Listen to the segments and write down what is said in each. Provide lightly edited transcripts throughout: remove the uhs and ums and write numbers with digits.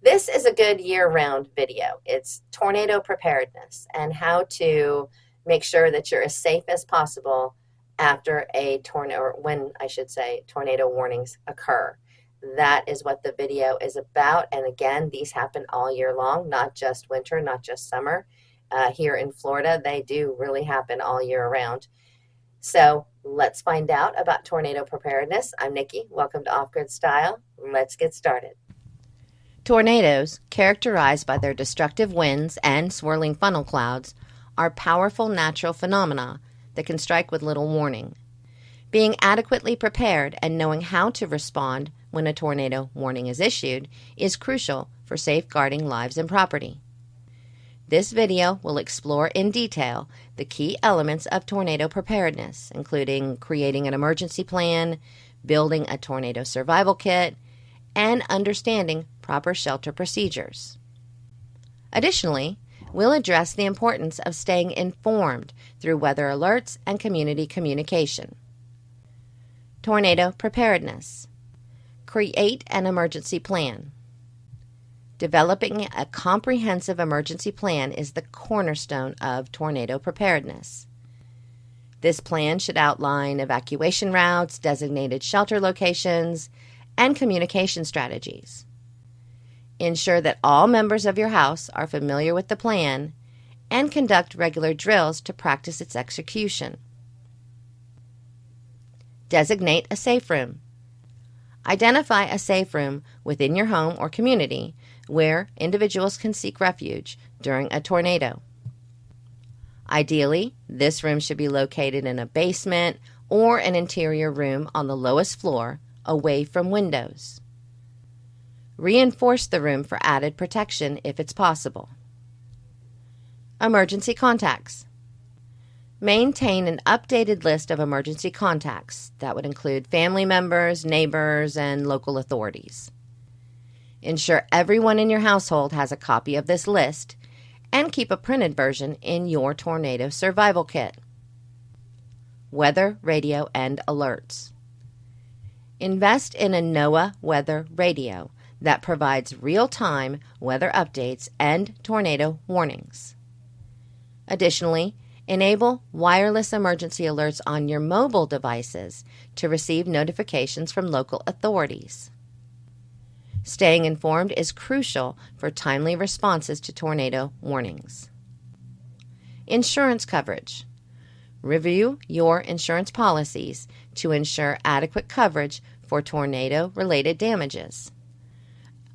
This is a good year-round video. It's tornado preparedness and how to make sure that you're as safe as possible after a tornado, or when I should say, tornado warnings occur. That is what the video is about. And again, these happen all year long, not just winter, not just summer. Here in Florida, they do really happen all year around. So let's find out about tornado preparedness. I'm Nikki. Welcome to Off Grid Style. Let's get started. Tornadoes, characterized by their destructive winds and swirling funnel clouds, are powerful natural phenomena that can strike with little warning. Being adequately prepared and knowing how to respond when a tornado warning is issued is crucial for safeguarding lives and property. This video will explore in detail the key elements of tornado preparedness, including creating an emergency plan, building a tornado survival kit, and understanding proper shelter procedures. Additionally, we'll address the importance of staying informed through weather alerts and community communication. Tornado preparedness. Create an emergency plan. Developing a comprehensive emergency plan is the cornerstone of tornado preparedness. This plan should outline evacuation routes, designated shelter locations, and communication strategies. Ensure that all members of your house are familiar with the plan and conduct regular drills to practice its execution. Designate a safe room. Identify a safe room within your home or community where individuals can seek refuge during a tornado. Ideally, this room should be located in a basement or an interior room on the lowest floor, away from windows. Reinforce the room for added protection if it's possible. Emergency contacts. Maintain an updated list of emergency contacts that would include family members, neighbors, and local authorities. Ensure everyone in your household has a copy of this list and keep a printed version in your tornado survival kit. Weather, radio, and alerts. Invest in a NOAA weather radio that provides real-time weather updates and tornado warnings. Additionally, enable wireless emergency alerts on your mobile devices to receive notifications from local authorities. Staying informed is crucial for timely responses to tornado warnings. Insurance coverage. Review your insurance policies to ensure adequate coverage for tornado-related damages.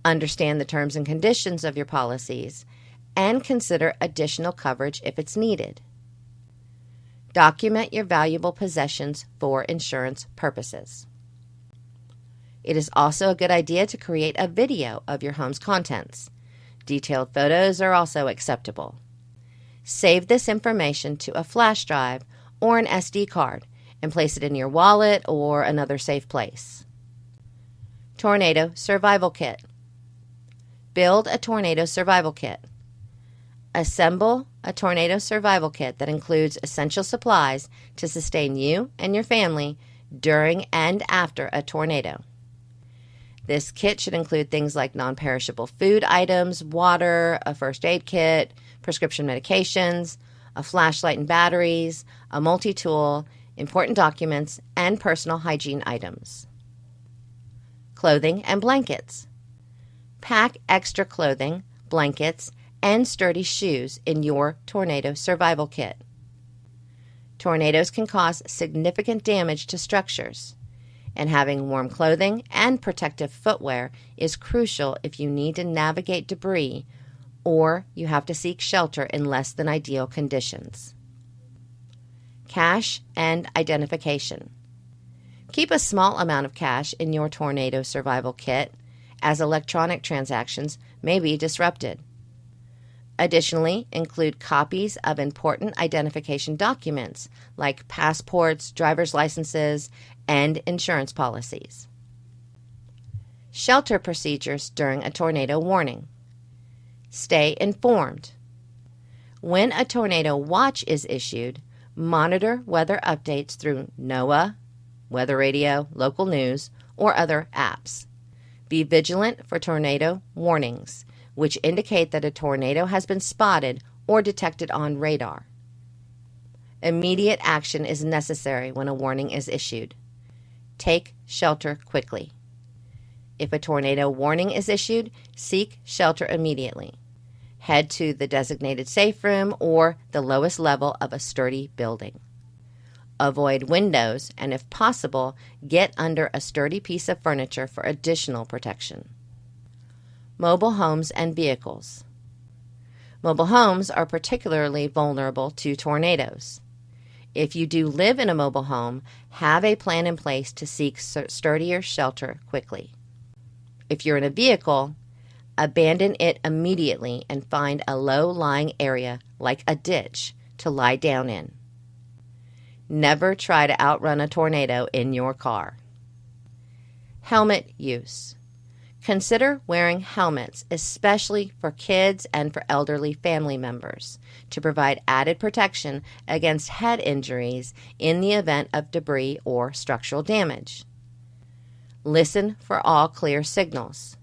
Understand the terms and conditions of your policies and consider additional coverage if it's needed. Document your valuable possessions for insurance purposes. It is also a good idea to create a video of your home's contents. Detailed photos are also acceptable. Save this information to a flash drive or an SD card and place it in your wallet or another safe place. Tornado survival kit. Build a tornado survival kit. Assemble a tornado survival kit that includes essential supplies to sustain you and your family during and after a tornado. This kit should include things like non-perishable food items, water, a first aid kit, prescription medications, a flashlight and batteries, a multi-tool, important documents, and personal hygiene items. Clothing and blankets. Pack extra clothing, blankets, and sturdy shoes in your tornado survival kit. Tornadoes can cause significant damage to structures, and having warm clothing and protective footwear is crucial if you need to navigate debris or you have to seek shelter in less than ideal conditions. Cash and identification. Keep a small amount of cash in your tornado survival kit, as electronic transactions may be disrupted. Additionally, include copies of important identification documents like passports, driver's licenses, and insurance policies. Shelter procedures during a tornado warning. Stay informed. When a tornado watch is issued, monitor weather updates through NOAA, weather radio, local news, or other apps. Be vigilant for tornado warnings, which indicate that a tornado has been spotted or detected on radar. Immediate action is necessary when a warning is issued. Take shelter quickly. If a tornado warning is issued, seek shelter immediately. Head to the designated safe room or the lowest level of a sturdy building. Avoid windows and, if possible, get under a sturdy piece of furniture for additional protection. Mobile homes and vehicles. Mobile homes are particularly vulnerable to tornadoes. If you do live in a mobile home, have a plan in place to seek sturdier shelter quickly. If you're in a vehicle, abandon it immediately and find a low-lying area like a ditch to lie down in. Never try to outrun a tornado in your car. Helmet use. Consider wearing helmets, especially for kids and for elderly family members, to provide added protection against head injuries in the event of debris or structural damage. Listen for all clear signals.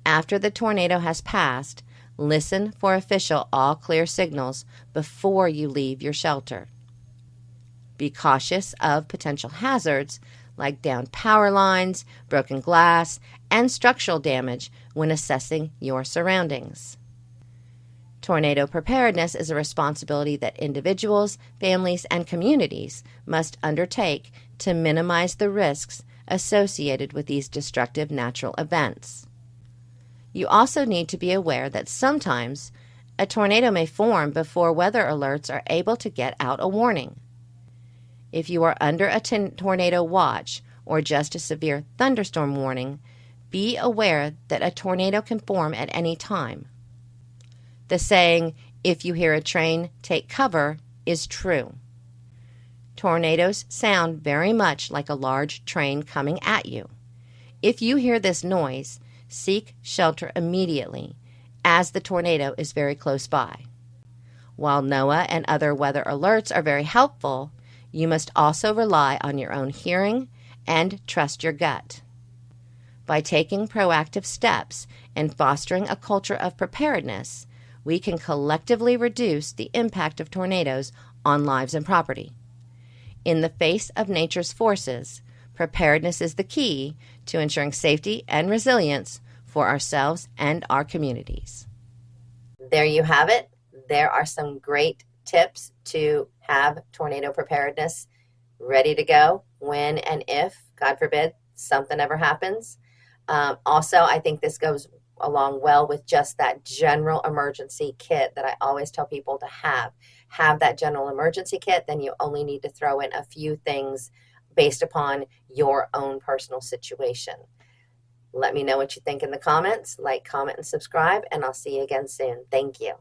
After the tornado has passed, listen for official all clear signals before you leave your shelter. Be cautious of potential hazards like downed power lines, broken glass, and structural damage when assessing your surroundings. Tornado preparedness is a responsibility that individuals, families, and communities must undertake to minimize the risks associated with these destructive natural events. You also need to be aware that sometimes a tornado may form before weather alerts are able to get out a warning. If you are under a tornado watch or just a severe thunderstorm warning, be aware that a tornado can form at any time. The saying, "If you hear a train, take cover," is true. Tornadoes sound very much like a large train coming at you. If you hear this noise, seek shelter immediately, as the tornado is very close by. While NOAA and other weather alerts are very helpful, you must also rely on your own hearing and trust your gut. By taking proactive steps and fostering a culture of preparedness, we can collectively reduce the impact of tornadoes on lives and property. In the face of nature's forces, preparedness is the key to ensuring safety and resilience for ourselves and our communities. There you have it. There are some great tips to have tornado preparedness ready to go when and if, God forbid, something ever happens. Also, I think this goes along well with just that general emergency kit that I always tell people to have. Have that general emergency kit, then you only need to throw in a few things based upon your own personal situation. Let me know what you think in the comments. Like, comment, and subscribe, and I'll see you again soon. Thank you.